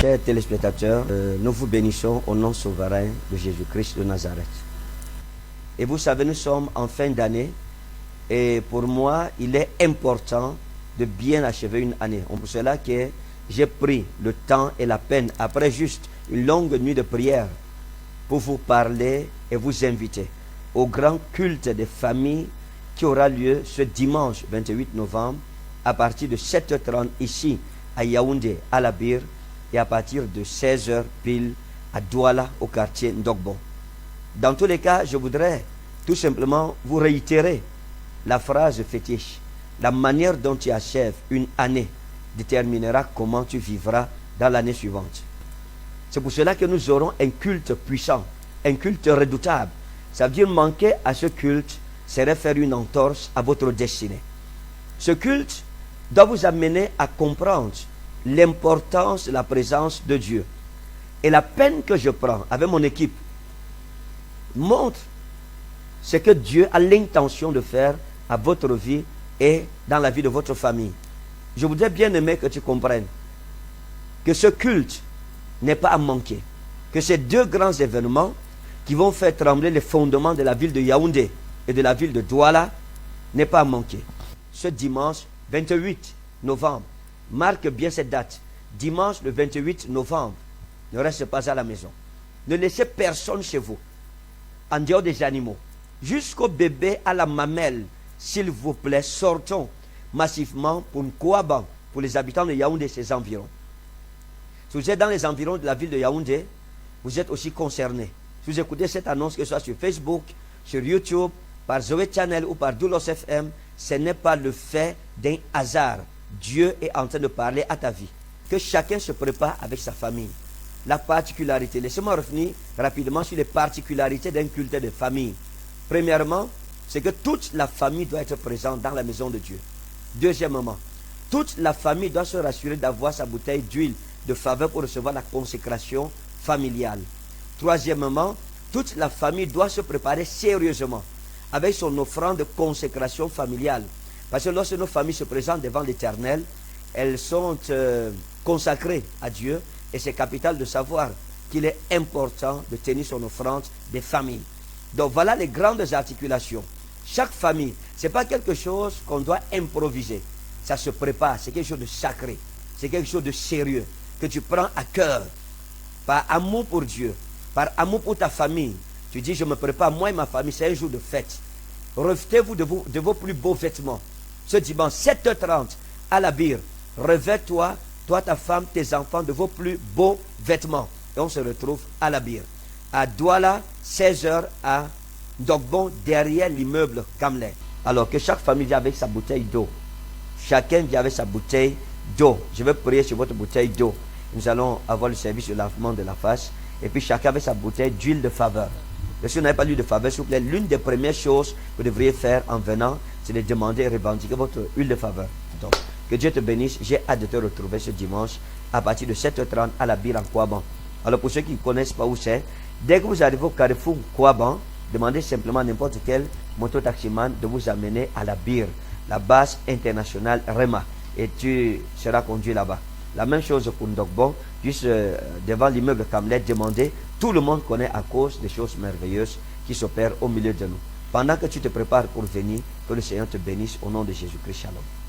Chers téléspectateurs, nous vous bénissons au nom souverain de Jésus-Christ de Nazareth. Et vous savez, nous sommes en fin d'année et pour moi, il est important de bien achever une année. C'est pour cela que j'ai pris le temps et la peine, après juste une longue nuit de prière, pour vous parler et vous inviter au grand culte des familles qui aura lieu ce dimanche 28 novembre à partir de 7h30 ici à Yaoundé, à la Bir, et à partir de 16h pile à Douala, au quartier Ndogbo. Dans tous les cas, je voudrais tout simplement vous réitérer la phrase fétiche. La manière dont tu achèves une année déterminera comment tu vivras dans l'année suivante. C'est pour cela que nous aurons un culte puissant, un culte redoutable. Ça veut dire manquer à ce culte serait faire une entorse à votre destinée. Ce culte doit vous amener à comprendre l'importance de la présence de Dieu. Et la peine que je prends avec mon équipe montre ce que Dieu a l'intention de faire à votre vie et dans la vie de votre famille. Je voudrais bien aimer que tu comprennes que ce culte n'est pas à manquer. Que ces deux grands événements qui vont faire trembler les fondements de la ville de Yaoundé et de la ville de Douala n'est pas à manquer. Ce dimanche 28 novembre, marque bien cette date. Dimanche le 28 novembre. Ne reste pas à la maison. Ne laissez personne chez vous. En dehors des animaux. Jusqu'au bébé à la mamelle. S'il vous plaît, sortons massivement pour Nkouaban, pour les habitants de Yaoundé et ses environs. Si vous êtes dans les environs de la ville de Yaoundé, vous êtes aussi concernés. Si vous écoutez cette annonce, que ce soit sur Facebook, sur YouTube, par Zoé Channel ou par Doulos FM, ce n'est pas le fait d'un hasard. Dieu est en train de parler à ta vie. Que chacun se prépare avec sa famille. La particularité, laissez-moi revenir rapidement sur les particularités d'un culte de famille. Premièrement, c'est que toute la famille doit être présente dans la maison de Dieu. Deuxièmement, toute la famille doit se rassurer d'avoir sa bouteille d'huile de faveur pour recevoir la consécration familiale. Troisièmement, toute la famille doit se préparer sérieusement avec son offrande de consécration familiale. Parce que lorsque nos familles se présentent devant l'Éternel, elles sont consacrées à Dieu et c'est capital de savoir qu'il est important de tenir son offrande des familles. Donc voilà les grandes articulations. Chaque famille, ce n'est pas quelque chose qu'on doit improviser. Ça se prépare, c'est quelque chose de sacré, c'est quelque chose de sérieux que tu prends à cœur, par amour pour Dieu, par amour pour ta famille. Tu dis, je me prépare, moi et ma famille, c'est un jour de fête. Revêtez-vous de vos plus beaux vêtements. Ce dimanche, 7h30, à la Bir, revêt-toi, toi, ta femme, tes enfants, de vos plus beaux vêtements. Et on se retrouve à la Bir. À Douala, 16h à Dogbon, derrière l'immeuble Kamler. Alors que chaque famille vient avec sa bouteille d'eau. Chacun vient avec sa bouteille d'eau. Je vais prier sur votre bouteille d'eau. Nous allons avoir le service de lavement de la face. Et puis chacun avec sa bouteille d'huile de faveur. Et si vous n'avez pas l'huile de faveur, s'il vous plaît, l'une des premières choses que vous devriez faire en venant, c'est de demander et revendiquer votre huile de faveur. Donc, que Dieu te bénisse. J'ai hâte de te retrouver ce dimanche à partir de 7h30 à la Bir en Kouaban. Alors pour ceux qui ne connaissent pas où c'est, dès que vous arrivez au Carrefour Kouaban, demandez simplement à n'importe quel mototaximan de vous amener à la Bir, la base internationale REMA, et tu seras conduit là-bas. La même chose pour Ndogbo, juste devant l'immeuble Kamlet, demandez. Tout le monde connaît à cause des choses merveilleuses qui s'opèrent au milieu de nous. Pendant que tu te prépares pour venir, que le Seigneur te bénisse au nom de Jésus-Christ. Shalom.